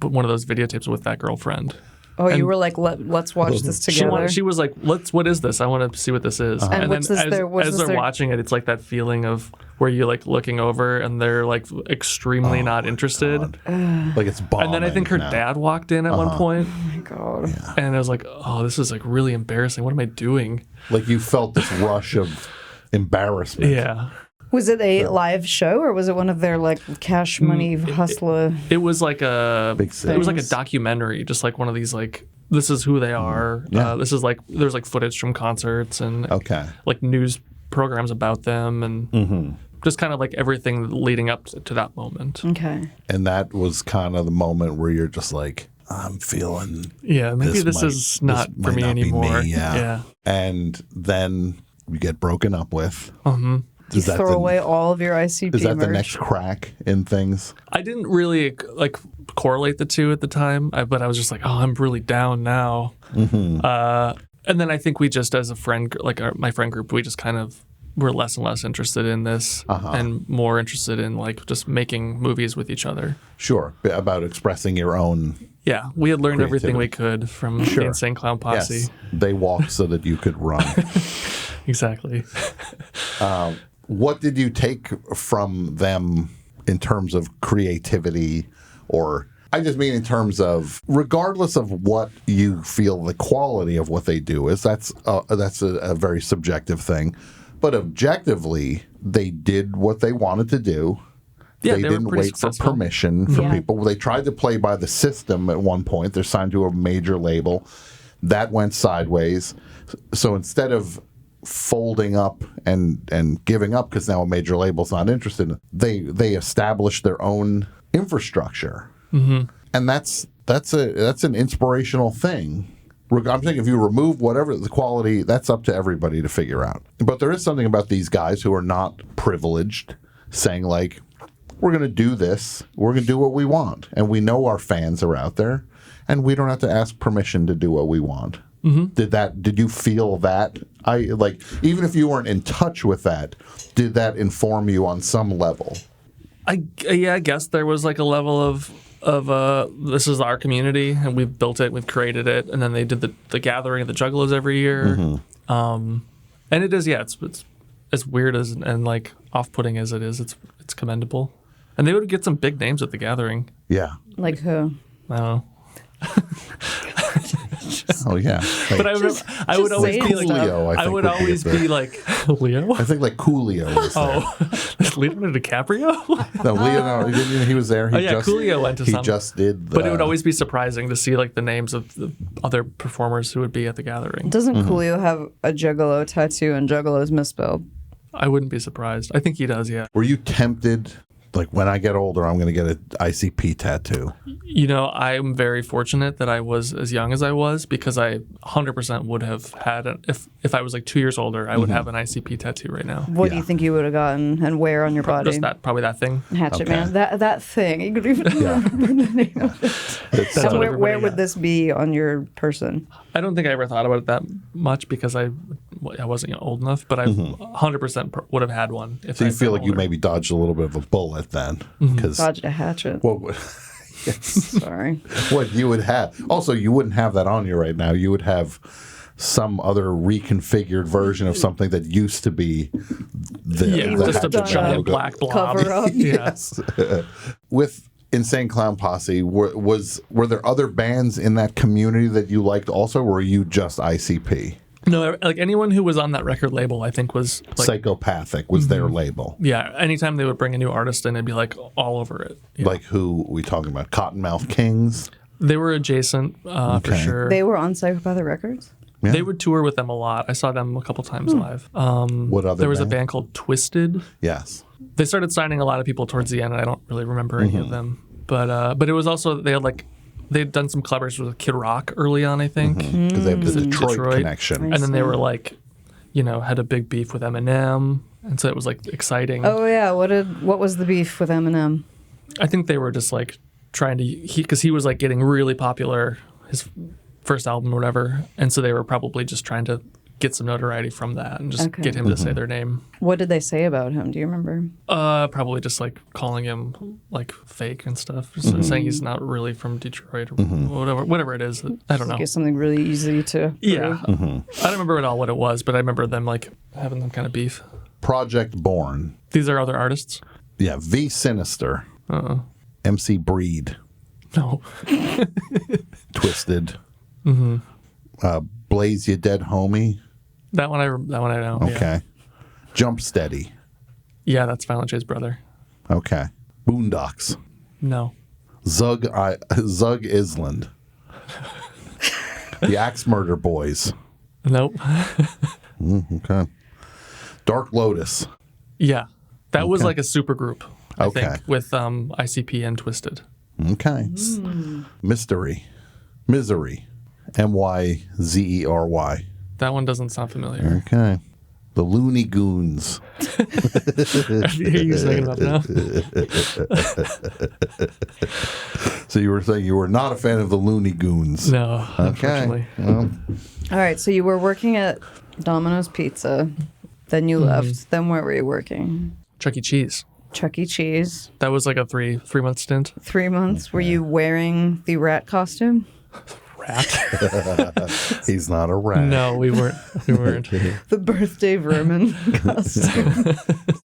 one of those videotapes with that girlfriend. Oh, you were like, let's watch this together. She was like, what is this? I want to see what this is. And And what's then this there- what's as this they're there- watching it, it's like that feeling of where you're like looking over and they're like extremely not interested. Like it's bombing. And then I think her now. dad walked in at one point, Oh my God. and I was like, oh, this is like really embarrassing. What am I doing? Like you felt this rush of embarrassment. Yeah. Was it a live show or was it one of their like cash money hustler? It was like a Big it was like a things. documentary, just like one of these like this is who they are. Yeah. This is like there's like footage from concerts and Okay. like news programs about them and just kind of like everything leading up to that moment. Okay. And that was kind of the moment where you're just like, I'm feeling Yeah, maybe this is not for might me not be anymore. me, yeah. Yeah. And then you get broken up with. You throw away all of your ICP Is that merch. the next crack in things? I didn't really like correlate the two at the time, but I was just like, oh, I'm really down now. And then I think we just, as a friend, like my friend group, we just kind of were less and less interested in this and more interested in like just making movies with each other. Sure. About expressing your own. Yeah, we had learned everything we Creativity. could from the Sure. Insane Clown Posse. Yes. They walked so that you could run. Exactly. What did you take from them in terms of creativity, or I just mean in terms of, regardless of what you feel the quality of what they do is, that's a very subjective thing, but objectively they did what they wanted to do. Yeah, They they were didn't pretty wait for successful. permission from Yeah. people. They tried to play by the system at one point. They're signed to a major label. That went sideways. So instead of folding up and giving up because now a major label's not interested, they established their own infrastructure. And that's an inspirational thing. I'm thinking if you remove whatever the quality, that's up to everybody to figure out. But there is something about these guys who are not privileged saying, like, we're going to do this. We're going to do what we want. And we know our fans are out there. And we don't have to ask permission to do what we want. Mm-hmm. Did you feel that? Even if you weren't in touch with that, did that inform you on some level? I guess there was like a level of this is our community and we've built it, we've created it, and then they did the gathering of the juggalos every year. Mm-hmm. And it is, it's as weird as and like off-putting as it is, it's commendable. And they would get some big names at the gathering. Yeah. Like who? I don't know. Oh yeah, but I would always be like Coolio, I would always be like Leo. I think like Coolio was there. Leonardo DiCaprio. No, Leonardo. He was there. Coolio went to some. He just did. But it would always be surprising to see like the names of the other performers who would be at the gathering. Doesn't Coolio have a juggalo tattoo and juggalo's misspelled? I wouldn't be surprised. I think he does. Yeah. Were you tempted? Like, when I get older, I'm going to get an ICP tattoo. You know, I'm very fortunate that I was as young as I was, because I 100% would have had if I was like 2 years older, I would have an ICP tattoo right now. What do you think you would have gotten and where on your body? Just probably that thing. Hatchet Man. That thing. You could even remember the name of it. So where would this be on your person? I don't think I ever thought about it that much because I wasn't old enough, but I 100% would have had one. So you feel like you maybe dodged a little bit of a bullet then? Dodged a hatchet. Well, sorry. What you would have. Also, you wouldn't have that on you right now. You would have some other reconfigured version of something that used to be the just a giant black blob. Cover up. Yes. With Insane Clown Posse, were there other bands in that community that you liked also, or were you just ICP? No, like anyone who was on that record label, I think was like, Psychopathic was their label. Yeah, anytime they would bring a new artist in, it'd be like all over it. Yeah. Like who are we talking about? Cottonmouth Kings? They were adjacent for sure. They were on Psychopathic Records? Yeah. They would tour with them a lot. I saw them a couple times live. What other There was band? a band called Twisted. Yes. They started signing a lot of people towards the end, and I don't really remember any of them. But it was also, they'd done some collabs with Kid Rock early on, I think. Because they have the Detroit connection. And then they were like, had a big beef with Eminem. And so it was like exciting. Oh yeah, what was the beef with Eminem? I think they were just like trying to, because he was like getting really popular, his first album or whatever. And so they were probably just trying to get some notoriety from that and just get him to say their name. What did they say about him? Do you remember? Probably just like calling him like fake and stuff, just saying he's not really from Detroit or whatever it is. I don't know. Get something really easy to. Yeah, I don't remember at all what it was, but I remember them like having some kind of beef. Project Born. These are other artists. Yeah, V Sinister. MC Breed. No. Twisted. Blaze You Dead Homie. That one I know. Okay. Yeah. Jump Steady. Yeah, that's Violent J's brother. Okay. Boondocks. No. Zug Island. The Axe Murder Boys. Nope. Okay. Dark Lotus. Yeah. That was like a super group, I think, with ICP and Twisted. Okay. Mystery. Misery. MYZERY. That one doesn't sound familiar. Okay. The Looney Goons. I hear you saying that now. So you were saying you were not a fan of the Looney Goons. No, unfortunately. Well, All right, so you were working at Domino's Pizza, then you left. Then where were you working? Chuck E. Cheese. Chuck E. Cheese. That was like a three-month stint. 3 months. Were you wearing the rat costume? Rat. he's not a rat. No, we weren't. The birthday vermin costume.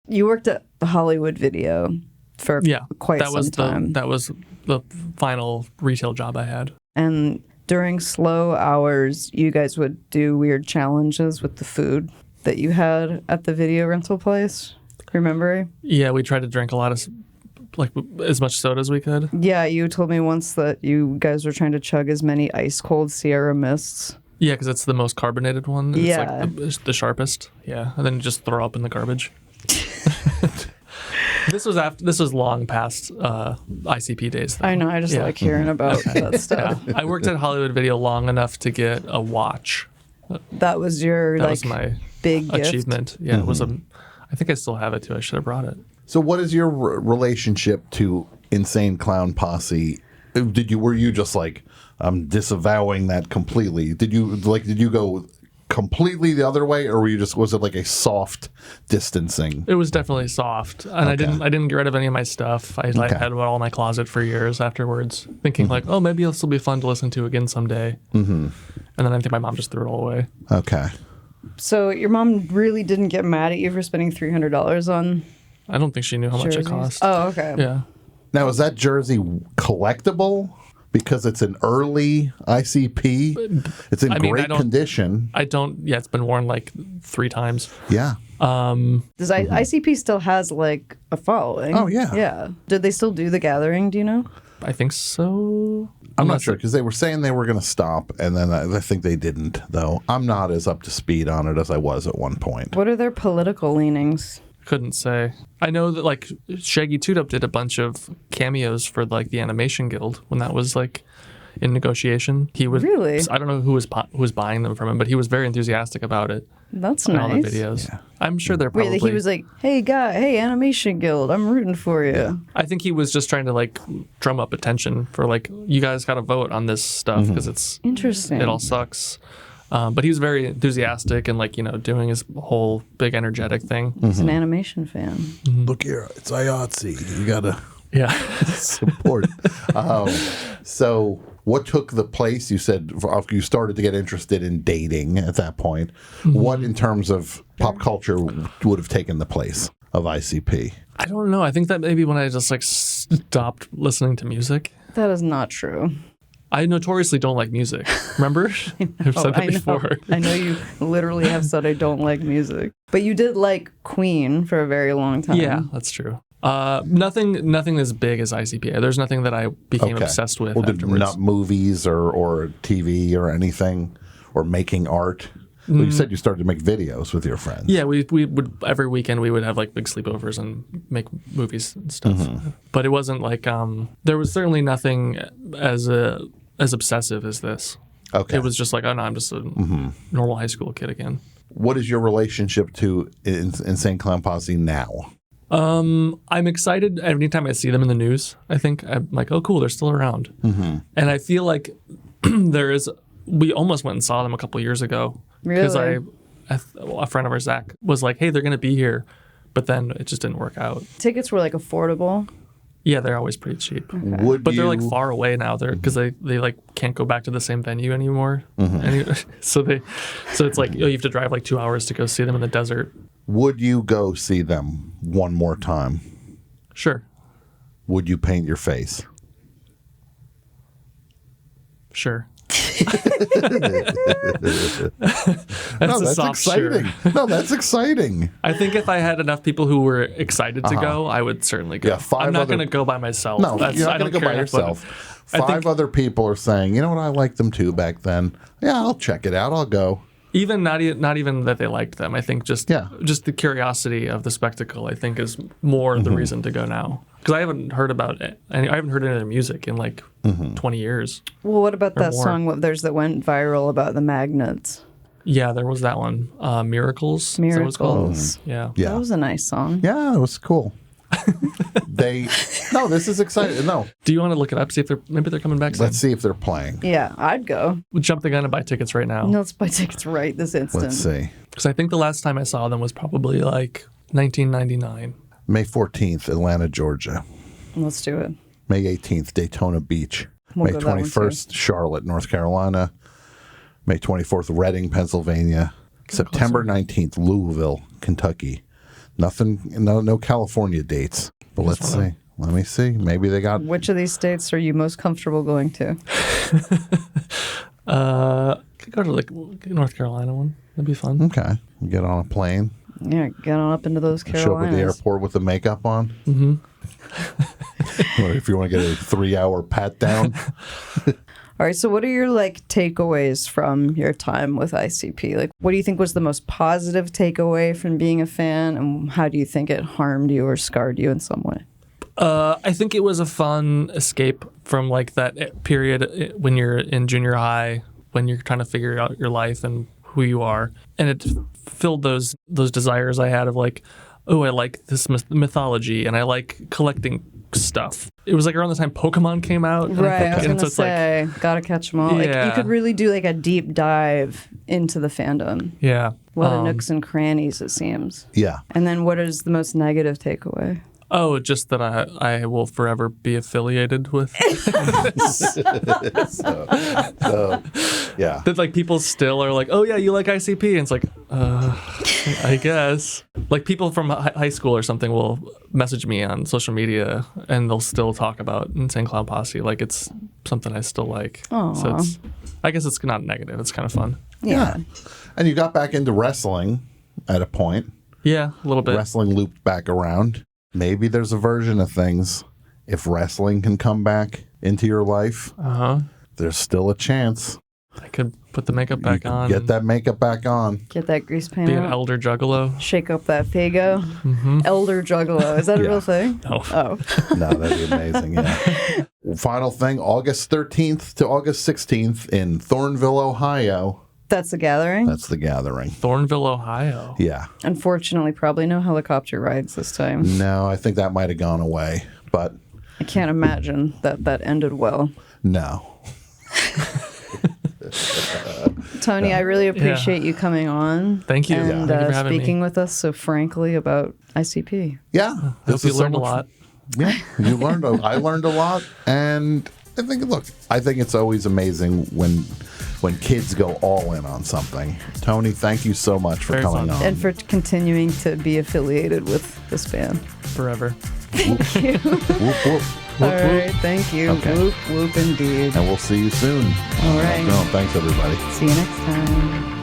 You worked at the Hollywood Video for quite some time. That was the final retail job I had. And during slow hours, you guys would do weird challenges with the food that you had at the video rental place. Remember? Yeah, we tried to drink a lot of, like, as much soda as we could. Yeah, you told me once that you guys were trying to chug as many ice cold Sierra Mists. Yeah, because it's the most carbonated one. Yeah. It's like the sharpest. Yeah, and then just throw up in the garbage. This was long past ICP days, though. I know. I just like hearing about that stuff. Yeah. I worked at Hollywood Video long enough to get a watch. That was your That was my big gift? achievement. Yeah, it was I think I still have it too. I should have brought it. So, what is your relationship to Insane Clown Posse? Were you just like, I'm disavowing that completely? Did you go completely the other way, or was it like a soft distancing? It was definitely soft, and I didn't get rid of any of my stuff. I had it all in my closet for years afterwards, thinking like, oh, maybe this will be fun to listen to again someday. Mm-hmm. And then I think my mom just threw it all away. Okay. So your mom really didn't get mad at you for spending $300 on I don't think she knew how much it jerseys? cost. Oh, okay. Yeah. Now, is that jersey collectible? Because it's an early ICP. It's in great condition. It's been worn like 3 times. Yeah. Does ICP still has like a following? Oh, yeah. Yeah. Did they still do the gathering? Do you know? I think so. I'm not sure because they were saying they were going to stop, and then I think they didn't, though. I'm not as up to speed on it as I was at one point. What are their political leanings? Couldn't say. I know that like Shaggy Toot did a bunch of cameos for like the Animation Guild when that was like in negotiation. He would Really? I don't know who was buying them from him, but he was very enthusiastic about it. That's in nice. all the videos. Yeah. I'm sure they're probably. Wait, he was like, hey Animation Guild, I'm rooting for you. Yeah. I think he was just trying to like drum up attention for like, you guys got to vote on this stuff because it's interesting. It all sucks. But he was very enthusiastic and like, doing his whole big energetic thing. He's an animation fan. Mm-hmm. Look here, it's IATSE. You gotta support. So what took the place? You said you started to get interested in dating at that point. Mm-hmm. What in terms of pop culture would have taken the place of ICP? I don't know. I think that maybe when I just like stopped listening to music. That is not true. I notoriously don't like music. Remember? I've said that before. I know you literally have said I don't like music. But you did like Queen for a very long time. Yeah, that's true. Nothing as big as ICP. There's nothing that I became obsessed with afterwards. Not movies or TV or anything, or making art? Well, you said you started to make videos with your friends. Yeah, we would every weekend we would have like big sleepovers and make movies and stuff. Mm-hmm. But it wasn't like there was certainly nothing as obsessive as this. Okay. It was just like, oh no, I'm just a normal high school kid again. What is your relationship to Insane Clown Posse now? I'm excited anytime I see them in the news. I think I'm like, oh cool, they're still around. Mm-hmm. And I feel like we almost went and saw them a couple years ago. Really? Because a friend of ours, Zach, was like, hey, they're going to be here. But then it just didn't work out. Tickets were like affordable? Yeah, they're always pretty cheap. Okay. They're like far away now. Because they like can't go back to the same venue anymore. Mm-hmm. So it's like, you have to drive like 2 hours to go see them in the desert. Would you go see them one more time? Sure. Would you paint your face? Sure. That's exciting. Sure. No, that's exciting. I think if I had enough people who were excited to go, I would certainly go. Yeah, I'm not going to go by myself. No, you're not going to go by yourself. Five other people are saying, you know what, I liked them too back then. Yeah, I'll check it out. I'll go. Even not even that they liked them. I think just the curiosity of the spectacle, I think, is more the reason to go now. Because I haven't heard about it. I haven't heard any of their music in like 20 years. Well, what about that song of theirs that went viral about the magnets? Yeah, there was that one. Miracles. Miracles. Yeah. That was a nice song. Yeah, it was cool. This is exciting. No. Do you want to look it up? See if maybe they're coming back soon? Let's see if they're playing. Yeah, I'd go. We'll jump the gun and buy tickets right now. No, let's buy tickets right this instant. Let's see. Because I think the last time I saw them was probably like 1999. May 14th, Atlanta, Georgia. Let's do it. May 18th, Daytona Beach. May 21st, Charlotte, North Carolina. May 24th, Reading, Pennsylvania. September 19th, Louisville, Kentucky. Nothing, no California dates. But let's see. Let me see. Maybe they got... Which of these states are you most comfortable going to? Could go to like North Carolina one. That'd be fun. Okay. Get on a plane. Yeah, get on up into those Carolinas. Show up at the airport with the makeup on. Mm-hmm. Or if you want to get a 3-hour pat down. All right, so what are your takeaways from your time with ICP? Like, what do you think was the most positive takeaway from being a fan, and how do you think it harmed you or scarred you in some way? I think it was a fun escape from that period when you're in junior high, when you're trying to figure out your life and who you are, and it filled those desires I had of oh, I like this mythology and I like collecting stuff. It was around the time Pokemon came out. Right, I was going to say, gotta catch them all. Yeah. You could really do a deep dive into the fandom. Yeah. A lot of nooks and crannies, it seems. Yeah. And then what is the most negative takeaway? Oh, just that I will forever be affiliated with. Yeah. That people still are oh yeah, you like ICP, and it's I guess. People from high school or something will message me on social media, and they'll still talk about Insane Clown Posse. It's something I still like. Aww. So I guess it's not negative. It's kind of fun. Yeah. And you got back into wrestling at a point. Yeah, a little bit. Wrestling looped back around. Maybe there's a version of things. If wrestling can come back into your life, there's still a chance. I could put the makeup back on. Get that makeup back on. Get that grease paint Be out. an elder juggalo. Shake up that Faygo. Elder juggalo. Is that a real thing? No. Oh. No, that'd be amazing. Yeah. Final thing, August 13th to August 16th in Thornville, Ohio. That's the gathering? That's the gathering. Thornville, Ohio. Yeah. Unfortunately, probably no helicopter rides this time. No, I think that might have gone away, but I can't imagine that ended well. no. Tony, I really appreciate you coming on. Thank you. And Thank you for having speaking me. with us so frankly about ICP. Yeah. I hope you learned a lot. Yeah, you learned. I learned a lot, and I think it's always amazing when kids go all in on something. Tony, thank you so much for Very coming fun. on. And for continuing to be affiliated with this band. Forever. Thank you. Whoop, whoop. All right, thank you. Okay. Whoop, whoop indeed. And we'll see you soon. All right. No, thanks, everybody. See you next time.